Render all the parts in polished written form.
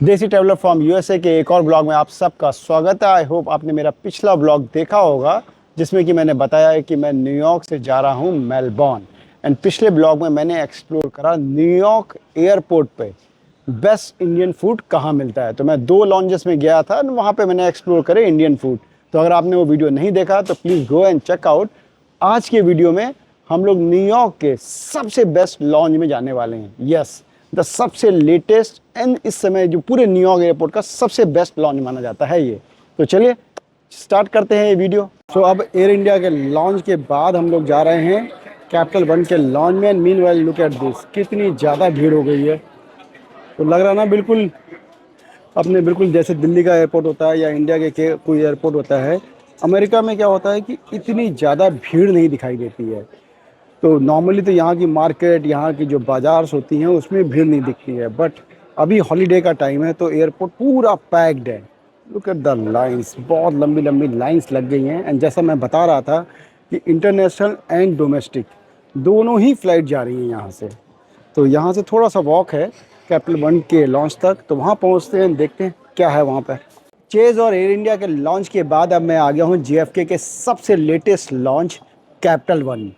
देसी traveller from USA के एक और ब्लॉग में आप सबका स्वागत है। आई होप आपने मेरा पिछला ब्लॉग देखा होगा जिसमें कि मैंने बताया है कि मैं न्यूयॉर्क से जा रहा हूँ मेलबॉर्न। एंड पिछले ब्लॉग में मैंने एक्सप्लोर करा न्यूयॉर्क एयरपोर्ट पे बेस्ट इंडियन फूड कहाँ मिलता है। तो मैं 2 लॉन्जेस में गया था, वहाँ पे मैंने एक्सप्लोर करे इंडियन फूड। तो अगर आपने वो वीडियो नहीं देखा तो please go and check out. आज के वीडियो में हम लोग न्यूयॉर्क के सबसे बेस्ट लॉन्ज में जाने वाले हैं। यस, द सबसे लेटेस्ट एंड इस समय जो पूरे न्यूयॉर्क एयरपोर्ट का सबसे बेस्ट लॉन्च माना जाता है ये। तो चलिए स्टार्ट करते हैं ये वीडियो। सो अब एयर इंडिया के लॉन्च के बाद हम लोग जा रहे हैं कैपिटल वन के लॉन्च में। मीनवाइल लुक एट दिस, कितनी ज़्यादा भीड़ हो गई है। तो लग रहा ना बिल्कुल अपने बिल्कुल जैसे दिल्ली का एयरपोर्ट होता है या इंडिया के कोई एयरपोर्ट होता है। अमेरिका में क्या होता है कि इतनी ज़्यादा भीड़ नहीं दिखाई देती है। तो नॉर्मली तो यहाँ की मार्केट, यहाँ की जो बाजार होती हैं उसमें भीड़ नहीं दिखती है। बट अभी हॉलीडे का टाइम है तो एयरपोर्ट पूरा पैक्ड है। लुक एट द लाइंस, बहुत लंबी लंबी लाइंस लग गई हैं। एंड जैसा मैं बता रहा था कि इंटरनेशनल एंड डोमेस्टिक दोनों ही फ़्लाइट जा रही हैं यहाँ से। तो यहाँ से थोड़ा सा वॉक है कैपिटल वन के लॉन्च तक। तो वहाँ पहुँचते हैं, देखते हैं क्या है वहाँ पर। चेज़ और एयर इंडिया के लॉन्च के बाद अब मैं आ गया हूँ JFK के सबसे लेटेस्ट लॉन्च कैपिटल वन।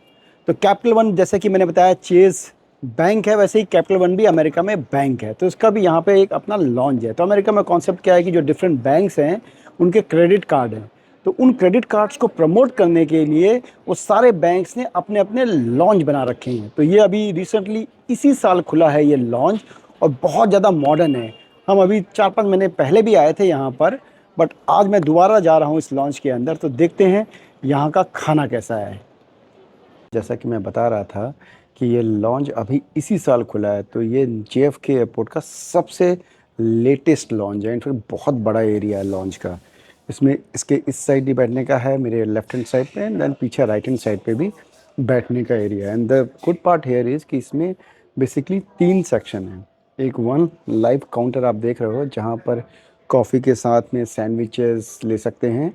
तो कैपिटल वन जैसे कि मैंने बताया चेज़ बैंक है, वैसे ही कैपिटल वन भी अमेरिका में बैंक है। तो इसका भी यहाँ पे एक अपना लॉन्च है। तो अमेरिका में कॉन्सेप्ट क्या है कि जो डिफरेंट बैंक्स हैं उनके क्रेडिट कार्ड हैं। तो उन क्रेडिट कार्ड्स को प्रमोट करने के लिए वो सारे बैंक्स ने अपने अपने लॉन्च बना रखे हैं। तो ये अभी रिसेंटली इसी साल खुला है ये लॉन्च, और बहुत ज़्यादा मॉडर्न है। हम अभी 4-5 महीने पहले भी आए थे यहाँ पर, बट आज मैं दोबारा जा रहा हूँ इस लॉन्च के अंदर। तो देखते हैं यहाँ का खाना कैसा है। जैसा कि मैं बता रहा था कि ये लॉन्च अभी इसी साल खुला है। तो ये JFK एयरपोर्ट का सबसे लेटेस्ट लॉन्च है। इनफैक्ट बहुत बड़ा एरिया है लॉन्च का। इसमें इसके इस साइड ही बैठने का है, मेरे लेफ्ट हैंड साइड पे, एंड देन पीछे राइट हैंड साइड पे भी बैठने का एरिया है। And the good part here is कि इसमें बेसिकली 3 सेक्शन हैं। एक वन लाइव काउंटर आप देख रहे हो जहाँ पर कॉफ़ी के साथ में सैंडविचेस ले सकते हैं।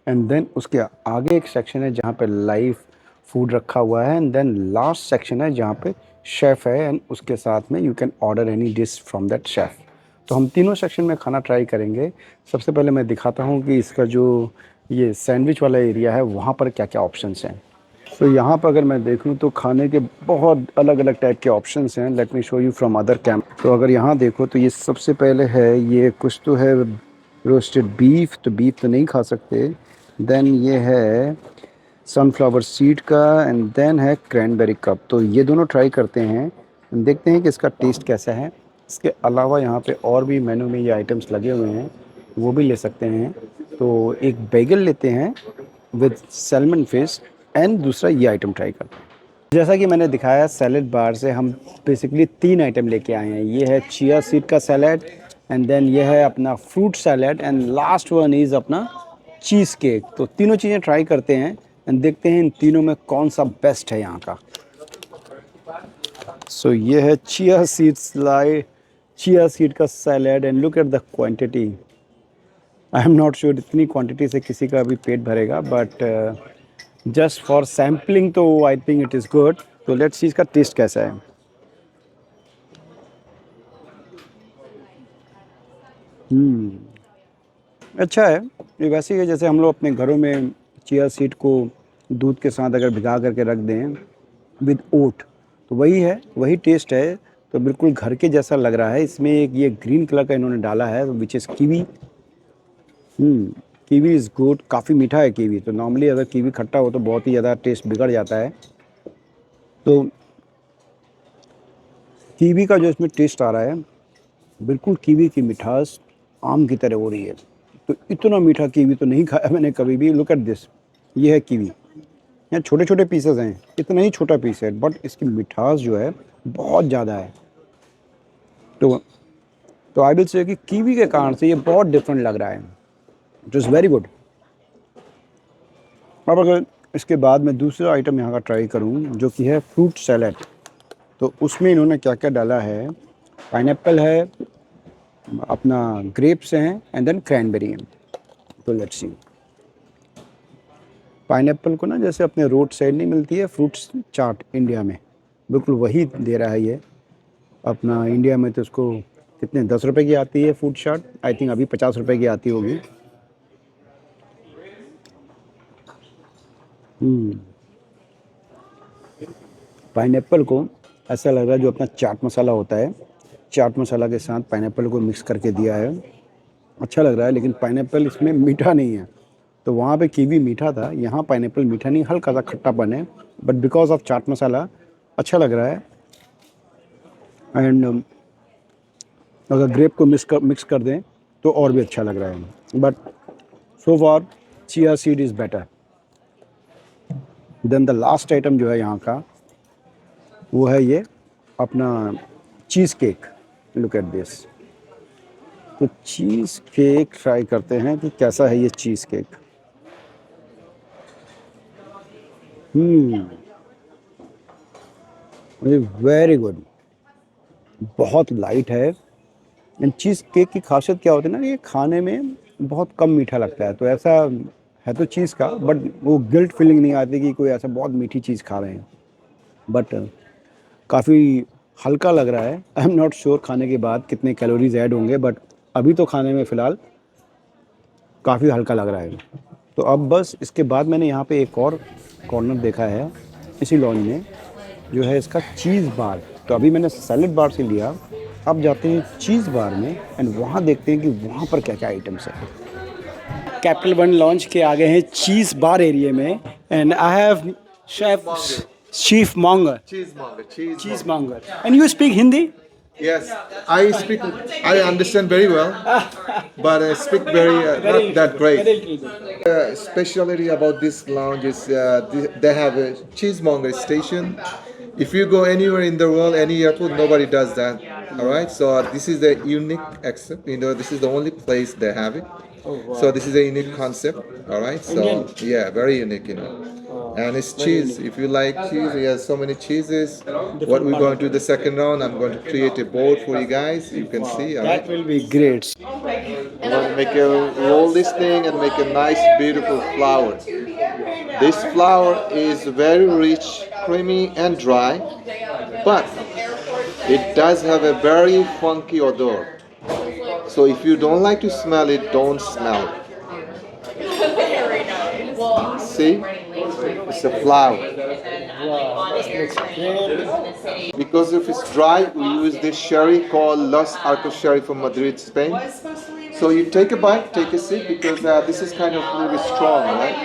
एंड देन उसके आगे एक सेक्शन है जहाँ पे लाइव फूड रखा हुआ है। एंड देन लास्ट सेक्शन है जहाँ पे शेफ़ है एंड उसके साथ में you can order any dish from that chef. तो हम तीनों सेक्शन में खाना ट्राई करेंगे। सबसे पहले मैं दिखाता हूँ कि इसका जो ये सैंडविच वाला एरिया है वहाँ पर क्या क्या ऑप्शंस हैं। तो यहाँ पर अगर मैं देखूँ तो खाने के बहुत अलग अलग टाइप के ऑप्शंस हैं। Let me show you from other camp. तो अगर यहाँ देखो तो ये सबसे पहले है, ये कुछ तो है रोस्टेड बीफ। तो बीफ तो नहीं खा सकते। देन ये है सनफ्लावर सीड का, एंड देन है क्रैनबेरी कप। तो ये दोनों ट्राई करते हैं, देखते हैं कि इसका टेस्ट कैसा है। इसके अलावा यहाँ पे और भी मेनू में ये आइटम्स लगे हुए हैं, वो भी ले सकते हैं। तो एक बेगल लेते हैं विद सैल्मन फिश, एंड दूसरा ये आइटम ट्राई करते हैं। जैसा कि मैंने दिखाया सैलेड बार से हम बेसिकली 3 आइटम लेके आए हैं। ये है चिया सीड का सैलेड, एंड देन ये है अपना fruit salad, and last one is अपना चीज़ केक। तो तीनों चीज़ें ट्राई करते हैं एंड देखते हैं इन तीनों में कौन सा बेस्ट है यहाँ का। सो ये है चिया सीड का salad, and look at the quantity. I am not sure इतनी क्वांटिटी से किसी का अभी पेट भरेगा, बट जस्ट फॉर सैम्पलिंग तो I think it is good. तो लेट्स सी इसका टेस्ट कैसा है। अच्छा है। ये वैसे ही है जैसे हम लोग अपने घरों में चिया सीड को दूध के साथ अगर भिगा करके रख दें विद ओट, तो वही है, वही टेस्ट है। तो बिल्कुल घर के जैसा लग रहा है। इसमें एक ये ग्रीन कलर का इन्होंने डाला है which is kiwi. Kiwi is good, काफ़ी मीठा है कीवी। तो नॉर्मली अगर कीवी खट्टा हो तो बहुत ही ज़्यादा टेस्ट बिगड़ जाता है। तो कीवी का जो इसमें टेस्ट आ रहा है, बिल्कुल कीवी की मिठास आम की तरह हो रही है। तो इतना मीठा कीवी तो नहीं खाया मैंने कभी भी। लुक एट दिस, ये है कीवी। यहाँ छोटे छोटे पीसेस हैं, इतना ही छोटा पीस है, बट इसकी मिठास जो है बहुत ज़्यादा है। तो आई विल से कि कीवी के कारण से ये बहुत डिफरेंट लग रहा है। It is very good. अब अगर इसके बाद मैं दूसरा आइटम यहाँ का ट्राई करूँ जो कि है फ्रूट सैलेड, तो उसमें इन्होंने क्या क्या डाला है। पाइनएप्पल है, अपना ग्रेप्स हैं, एंड देन क्रैनबेरी है। तो लेट्स सी। पाइनएप्पल को ना जैसे अपने रोड साइड नहीं मिलती है फ्रूट्स चाट इंडिया में, बिल्कुल वही दे रहा है ये। अपना इंडिया में तो उसको कितने 10 रुपए की आती है फूड चाट, आई थिंक अभी 50 रुपए की आती होगी। पाइनएप्पल को ऐसा लग रहा है जो अपना चाट मसाला होता है, चाट मसाला के साथ पाइनएप्पल को मिक्स करके दिया है। अच्छा लग रहा है, लेकिन पाइनएप्पल इसमें मीठा नहीं है। तो वहाँ पे कीवी मीठा था, यहाँ पाइनएप्पल मीठा नहीं, हल्का सा खट्टापन है, but because of chaat masala अच्छा लग रहा है। एंड अगर ग्रेप को मिक्स कर दें तो और भी अच्छा लग रहा है, but so far chia seed is better. Then the last item जो है यहाँ का वो है ये अपना cheesecake. Look at this. तो चीज़ केक ट्राई करते हैं कि कैसा है ये चीज़ केक। वेरी गुड, बहुत लाइट है। एंड चीज़ केक की खासियत क्या होती है ना, ये खाने में बहुत कम मीठा लगता है। तो ऐसा है तो चीज़ का, बट वो गिल्ट फीलिंग नहीं आती कि कोई ऐसा बहुत मीठी चीज़ खा रहे हैं। बट काफ़ी हल्का लग रहा है। आई एम नॉट श्योर खाने के बाद कितने कैलोरीज ऐड होंगे, बट अभी तो खाने में फ़िलहाल काफ़ी हल्का लग रहा है। तो अब बस इसके बाद मैंने यहाँ पे एक और कॉर्नर देखा है इसी लॉन्ज में, जो है इसका चीज़ बार। तो अभी मैंने सैलेड बार से लिया, अब जाते हैं चीज़ बार में एंड वहाँ देखते हैं कि वहाँ पर क्या क्या आइटम्स है। कैपिटल वन लॉन्च के आगे हैं चीज़ बार एरिया में, and I have chef chief monger, cheese monger, and you speak Hindi? Yes, I speak. I understand very well, but I speak very not that great. Specialty about this lounge is they have a cheesemonger station. If you go anywhere in the world, any airport, nobody does that. All right, so this is the unique except this is the only place they have it. So this is a unique concept. All right, so yeah, very unique, and it's cheese. If you like cheese, he has so many cheeses. What we're going to do the second round, I'm going to create a board for you guys. You can see. All right. That will be great. I'm going to make a roll this thing and make a nice, beautiful flour. This flour is very rich, creamy, and dry, but it does have a very funky odor. So if you don't like to smell it, don't smell it. See? It's a flour. Because if it's dry, we use this sherry called Los Arcos sherry from Madrid, Spain. So you take a bite, take a sip, because this is kind of a little bit strong, right?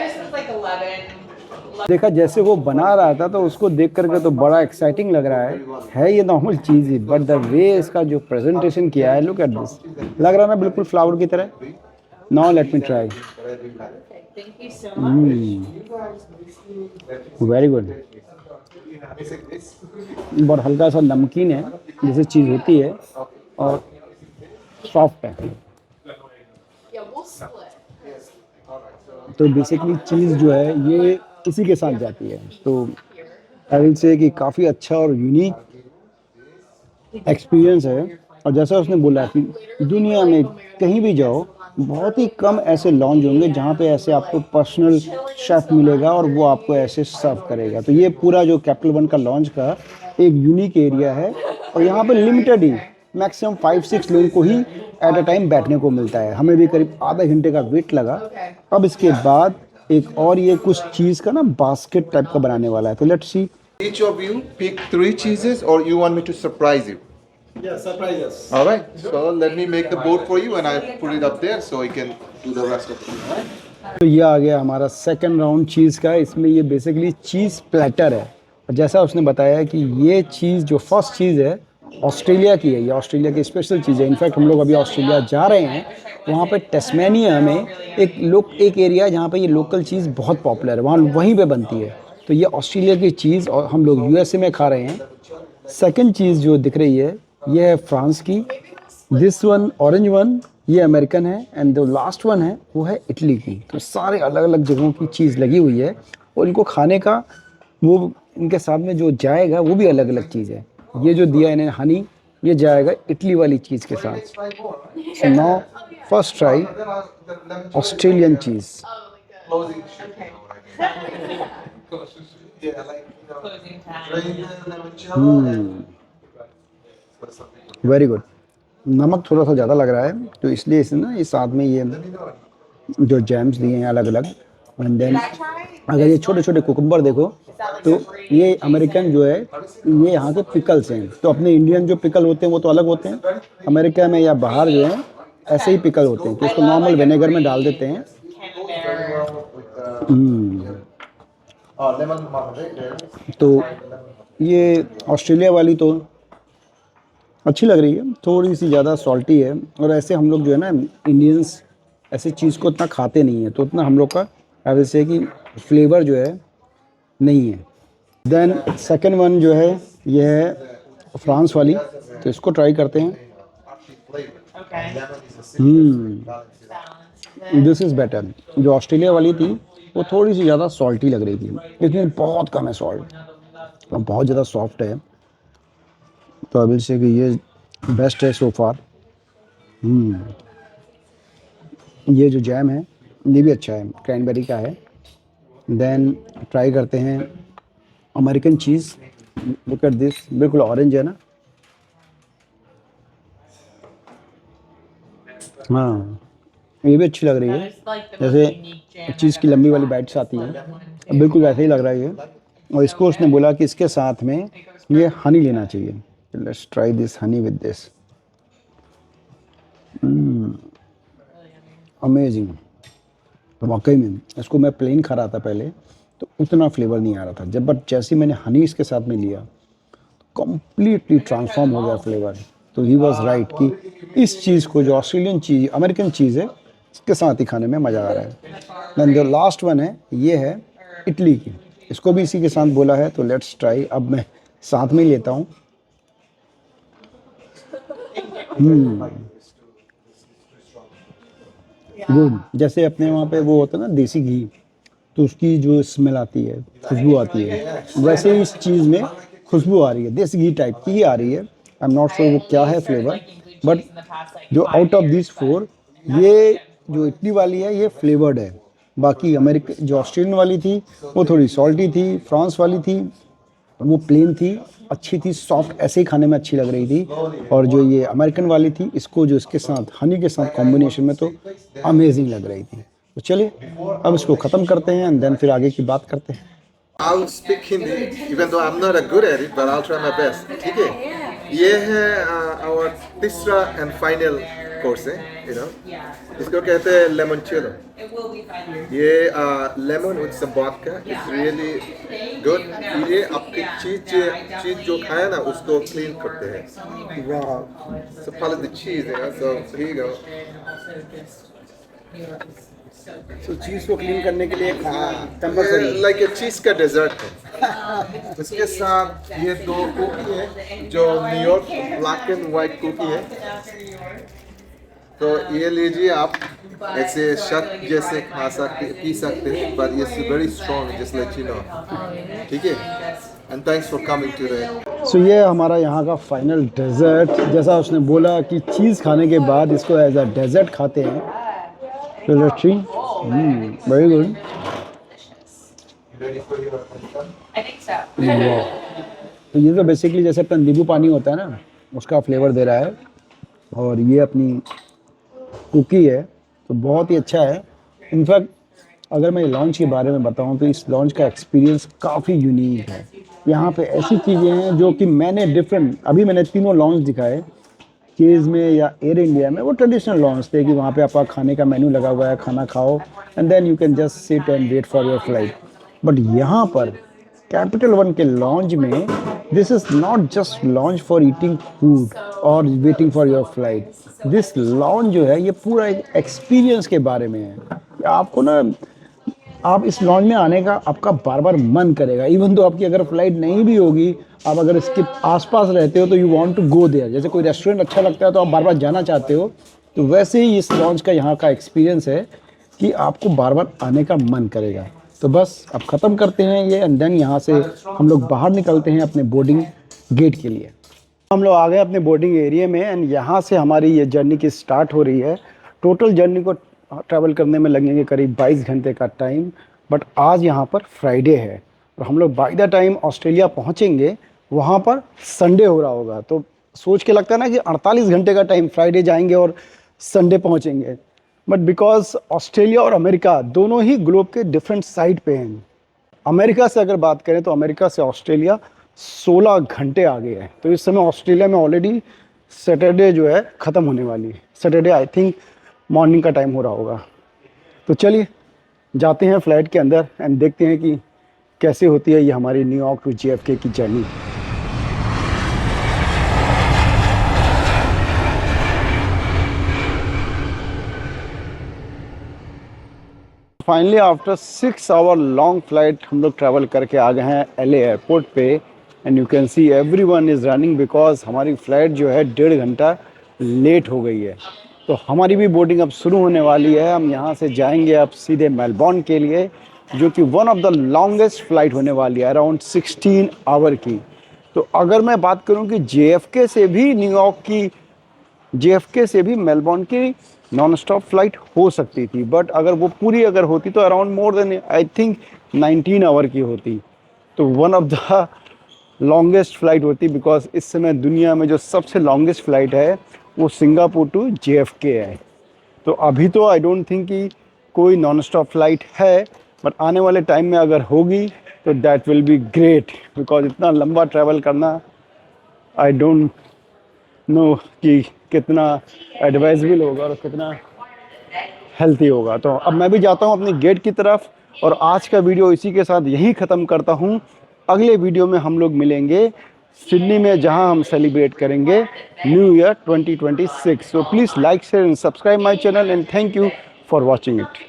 देखा जैसे वो बना रहा था तो उसको देख करके तो बड़ा एक्साइटिंग लग रहा है ये normal cheese he, but the way इसका जो प्रेजेंटेशन किया है, लुक एट दिस, लग रहा है ना बिल्कुल फ्लावर की तरह। Now let me try. Very good, बहुत हल्का सा नमकीन है जैसे चीज़ होती है और सॉफ्ट है। तो बेसिकली चीज़ जो है ये इसी के साथ जाती है। तो आई विल से कि काफ़ी अच्छा और यूनिक एक्सपीरियंस है। और जैसा उसने बोला कि दुनिया में कहीं भी जाओ बहुत ही कम ऐसे लॉन्ज होंगे जहाँ पे ऐसे आपको पर्सनल शेफ मिलेगा और वो आपको ऐसे सर्व करेगा। तो ये पूरा जो कैपिटल वन का लॉन्च का एक यूनिक एरिया है और यहाँ पे लिमिटेड ही मैक्सिमम 5-6 लोगों को ही एट अ टाइम बैठने को मिलता है। हमें भी करीब आधा घंटे का वेट लगा। अब इसके बाद एक और ये कुछ चीज़ का ना बास्केट टाइप का बनाने वाला है, तो let's see. Each of you pick 3 cheeses, or you want me to surprise you? Yeah, surprise us. All right. So let me make the board for you, and I put it up there so you can do the rest of it. All right? तो ये आ गया हमारा second round चीज़ का। इसमें ये basically चीज़ platter है और जैसा उसने बताया कि ये चीज़ जो फर्स्ट चीज़ है ऑस्ट्रेलिया की है, ये ऑस्ट्रेलिया की स्पेशल चीज़ है। इनफैक्ट हम लोग अभी ऑस्ट्रेलिया जा रहे हैं, वहाँ पे टेस्मेनिया में एक एरिया है जहाँ पे ये लोकल चीज़ बहुत पॉपुलर है, वहाँ वहीं पे बनती है। तो ये ऑस्ट्रेलिया की चीज़ और हम लोग यूएसए में खा रहे हैं। सेकंड चीज़ जो दिख रही है ये है फ्रांस की, दिस वन ऑरेंज वन ये अमेरिकन है, एंड जो लास्ट वन है वो है इटली की। तो सारे अलग अलग जगहों की चीज़ लगी हुई है और इनको खाने का वो इनके साथ में जो जाएगा वो भी अलग अलग चीज़ है। ये जो दिया इन्हें हनी, ये जाएगा इटली वाली चीज़ के साथ। So now first try Australian cheese. Very good. नमक थोड़ा सा ज़्यादा लग रहा है, तो इसलिए इसे ना इस साथ में ये जो जैम्स दिए हैं अलग अलग। एंड देन अगर ये छोटे छोटे कुकुम्बर देखो, तो ये अमेरिकन जो है ये यहाँ के पिकल्स हैं। तो अपने इंडियन जो पिकल होते हैं वो तो अलग होते हैं, अमेरिका में या बाहर जो है ऐसे ही पिकल होते हैं, तो इसको नॉर्मल विनेगर में डाल देते हैं। तो ये ऑस्ट्रेलिया वाली तो अच्छी लग रही है, थोड़ी सी ज़्यादा सॉल्टी है। और ऐसे हम लोग जो है ना इंडियंस ऐसी चीज़ को इतना खाते नहीं है, तो उतना हम लोग का ऐसे कि फ्लेवर जो है नहीं है। देन सेकंड वन जो है ये है फ्रांस वाली, तो इसको ट्राई करते हैं। This is better. जो ऑस्ट्रेलिया वाली थी वो थोड़ी सी ज़्यादा सॉल्टी लग रही थी, इसमें बहुत कम है सॉल्ट और बहुत ज़्यादा सॉफ्ट है। तो अभी से कि ये बेस्ट है सो फार। ये जो जैम है ये भी अच्छा है, क्रैनबेरी का है। देन ट्राई करते हैं American cheese. Look at this, बिल्कुल ऑरेंज है ना। हाँ, ये भी अच्छी लग रही है, जैसे चीज़ की लंबी वाली बाइट्स आती हैं, बिल्कुल वैसे ही लग रहा है ये। और इसको उसने बोला कि इसके साथ में ये हनी लेना चाहिए। Let's try this Honey with this. Amazing. तो वाकई में इसको मैं प्लेन खा रहा था पहले तो उतना फ्लेवर नहीं आ रहा था, जब बट जैसे मैंने हनी इसके साथ में लिया कंप्लीटली ट्रांसफॉर्म हो गया फ्लेवर। तो ही वॉज राइट कि इस चीज़ को जो ऑस्ट्रेलियन चीज़ अमेरिकन चीज़ है इसके साथ ही खाने में मज़ा आ रहा है। देन जो लास्ट वन है ये है इटली की, इसको भी इसी के साथ बोला है, तो लेट्स ट्राई। अब मैं साथ में ही लेता हूँ। गुड। जैसे अपने वहाँ पे वो होता है ना देसी घी, तो उसकी जो स्मेल आती है, खुशबू आती है, वैसे ही इस चीज़ में खुशबू आ रही है, देसी घी टाइप की ही आ रही है। आई एम नॉट श्योर वो क्या है फ्लेवर, बट जो आउट ऑफ दिस फोर ये जो इटली वाली है ये फ्लेवर्ड है। बाकी अमेरिका जो ऑस्ट्रेलियन वाली थी वो थोड़ी सॉल्टी थी, फ्रांस वाली थी वो प्लेन थी, अच्छी थी, सॉफ्ट, ऐसे ही खाने में अच्छी लग रही थी। और जो ये अमेरिकन वाली थी इसको जो इसके साथ हनी के साथ कॉम्बिनेशन में तो अमेजिंग लग रही थी। तो चलिए अब इसको ख़त्म करते हैं एंड देन फिर आगे की बात करते हैं। I'll speak Hindi, even though I'm not a good at it, but I'll try my best. ठीक है? ये है our तीसरा and final course है, you know. इसको कहते हैं limoncello. ये lemon with some vodka is really good. ये आपकी चीज जो खाया ना उसको clean करते हैं. Wow. So probably the cheese, you know. So here you go. तो चीज़ को क्लीन करने के लिए कंपलसरी लाइक ए चीज का डेजर्ट है। इसके साथ ये दो कुकी है जो New York black and white cookie है। तो ये लीजिए आप, ऐसे शट जैसे खा सकते पी सकते हैं, बट ये very strong, just let you know. ठीक है, and thanks for coming today. So ये हमारा यहाँ का फाइनल डेजर्ट, जैसा उसने बोला कि चीज़ खाने के बाद इसको एज अ डेजर्ट खाते हैं। तो लेट्स सी, वेरी गुड। तो ये तो बेसिकली जैसे अपना नींबू पानी होता है ना उसका फ्लेवर दे रहा है, और ये अपनी कुकी है तो बहुत ही अच्छा है। इनफैक्ट अगर मैं लॉन्च के बारे में बताऊं तो इस लॉन्च का एक्सपीरियंस काफ़ी यूनिक है। यहाँ पे ऐसी चीज़ें हैं जो कि मैंने डिफरेंट, अभी मैंने तीनों लॉन्च दिखाए, चीज़ में या एयर इंडिया में वो ट्रेडिशनल लॉन्च थे कि वहाँ पे आपका खाने का मेन्यू लगा हुआ है, खाना खाओ and then you can just sit and wait for your flight. But यहाँ पर कैपिटल वन के लॉन्च में this is not just lounge for eating food और waiting for your flight. This lounge जो है ये पूरा एक एक्सपीरियंस के बारे में है। आपको ना, आप इस लॉन्च में आने का आपका बार बार मन करेगा, इवन तो आपकी अगर फ्लाइट नहीं भी होगी, आप अगर इसके आसपास रहते हो तो you want to go there. जैसे कोई रेस्टोरेंट अच्छा लगता है तो आप बार बार जाना चाहते हो, तो वैसे ही इस लॉन्च का यहाँ का एक्सपीरियंस है कि आपको बार बार आने का मन करेगा। तो बस अब ख़त्म करते हैं ये एंड देन यहाँ से हम लोग बाहर निकलते हैं अपने बोर्डिंग गेट के लिए। हम लोग आ गए अपने बोर्डिंग एरिया में एंड यहाँ से हमारी ये जर्नी की स्टार्ट हो रही है। टोटल जर्नी को ट्रैवल करने में लगेंगे करीब 22 घंटे का टाइम, बट आज यहाँ पर फ्राइडे है और हम लोग बाय द टाइम ऑस्ट्रेलिया पहुँचेंगे वहाँ पर संडे हो रहा होगा। तो सोच के लगता है ना कि 48 घंटे का टाइम, फ्राइडे जाएंगे और संडे पहुंचेंगे, बट बिकॉज ऑस्ट्रेलिया और अमेरिका दोनों ही ग्लोब के डिफरेंट साइड पे हैं। अमेरिका से अगर बात करें तो अमेरिका से ऑस्ट्रेलिया 16 घंटे आगे है। तो इस समय ऑस्ट्रेलिया में ऑलरेडी सैटरडे जो है ख़त्म होने वाली है। सैटरडे आई थिंक मॉर्निंग का टाइम हो रहा होगा। तो चलिए जाते हैं फ़्लाइट के अंदर एंड देखते हैं कि कैसे होती है ये हमारी न्यूयॉर्क टू JFK की journey. Finally after 6 hour long flight हम लोग ट्रैवल करके आ गए हैं LA एयरपोर्ट पे and you can see everyone is running because हमारी फ़्लाइट जो है 1.5 घंटा लेट हो गई है। तो हमारी भी बोर्डिंग अब शुरू होने वाली है। हम यहाँ से जाएंगे अब सीधे मेलबॉर्न के लिए, जो कि one of the longest flight होने वाली है, अराउंड 16 आवर की। तो अगर मैं बात करूँ कि JFK से भी न्यूयॉर्क की, JFK से भी मेलबॉर्न की नॉन स्टॉप फ्लाइट हो सकती थी, बट अगर वो पूरी अगर होती तो around more than I think 19 hour की होती। तो one of the longest flight होती, बिकॉज इस समय दुनिया में जो सबसे लॉन्गेस्ट फ्लाइट है वो सिंगापुर टू JFK है। तो अभी तो आई डोंट थिंक कि कोई नॉन स्टॉप फ्लाइट है, बट आने वाले टाइम में अगर होगी तो that will be great, because इतना लंबा ट्रैवल करना आई डोंट नो कि कितना एडवाइजेबल होगा और कितना हेल्थी होगा। तो अब मैं भी जाता हूँ अपनी गेट की तरफ, और आज का वीडियो इसी के साथ यहीं ख़त्म करता हूँ। अगले वीडियो में हम लोग मिलेंगे सिडनी में, जहां हम सेलिब्रेट करेंगे new year 2026। So please like share and subscribe my channel and thank you for watching it.